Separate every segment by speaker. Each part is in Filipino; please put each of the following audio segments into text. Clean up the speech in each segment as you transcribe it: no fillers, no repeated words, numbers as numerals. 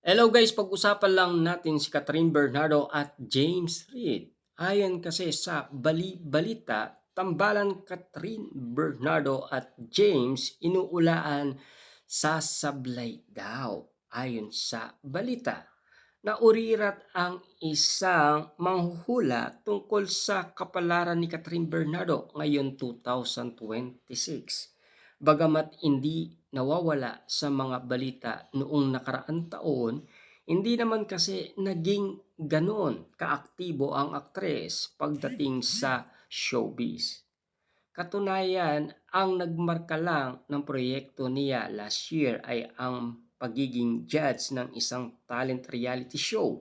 Speaker 1: Hello guys, pag-usapan lang natin si Catherine Bernardo at James Reid. Ayon kasi sa balita, tambalan Catherine Bernardo at James inuulaan sa sablay daw. Ayon sa balita, naurirat ang isang manghuhula tungkol sa kapalaran ni Catherine Bernardo ngayon 2026. Bagamat hindi nawawala sa mga balita noong nakaraang taon, hindi naman kasi naging ganon kaaktibo ang aktres pagdating sa showbiz. Katunayan, ang nagmarka lang ng proyekto niya last year ay ang pagiging judge ng isang talent reality show.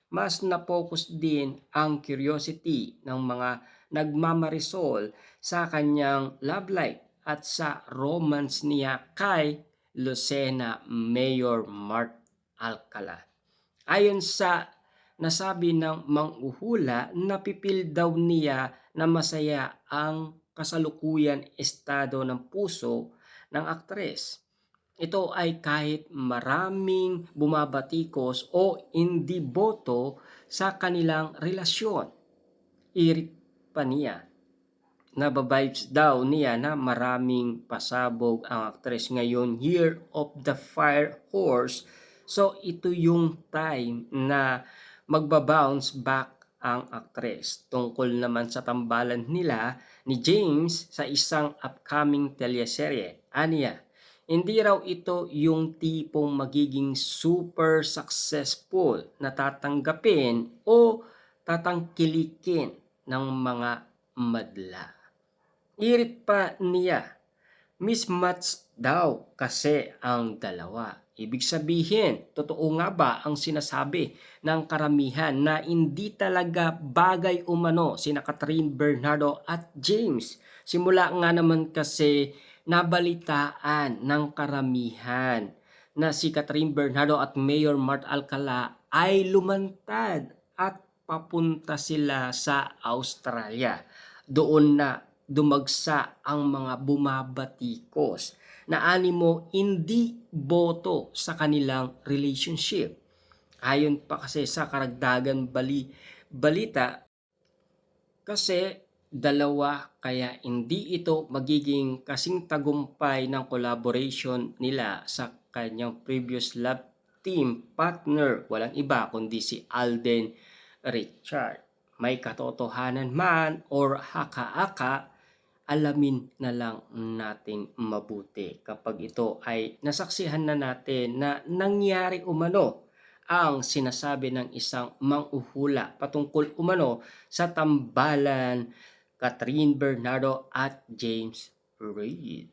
Speaker 1: Mas na-focus din ang curiosity ng mga nagmamarisol sa kanyang love life at sa romance niya kay Lucena Mayor Mart Alcala. Ayon sa nasabi ng manghuhula, napipil daw niya na masaya ang kasalukuyan estado ng puso ng aktres. Ito ay kahit maraming bumabatikos o hindi boto sa kanilang relasyon. Irit pa niya. Nababibes daw niya na maraming pasabog ang aktres ngayon, Year of the Fire Horse. So ito yung time na magbabounce back ang aktres. Tungkol naman sa tambalan nila ni James sa isang upcoming teleserye, aniya, hindi raw ito yung tipong magiging super successful na tatanggapin o tatangkilikin ng mga madla. Irit pa niya, mismatch daw kasi ang dalawa. Ibig sabihin, totoo nga ba ang sinasabi ng karamihan na hindi talaga bagay umano sina Catherine Bernardo at James? Simula nga naman kasi nabalitaan ng karamihan na si Catherine Bernardo at Mayor Mart Alcala ay lumantad at papunta sila sa Australia. Doon na dumagsa ang mga bumabatikos na animo hindi boto sa kanilang relationship. Ayon pa kasi sa karagdagan balita, kasi dalawa kaya hindi ito magiging kasing tagumpay ng collaboration nila sa kanyang previous love team partner, walang iba kundi si Alden Richard. May katotohanan man or haka-aka, alamin na lang nating mabuti kapag ito ay nasaksihan na natin na nangyari umano ang sinasabi ng isang manghuhula patungkol umano sa tambalan Catherine Bernardo at James Reid.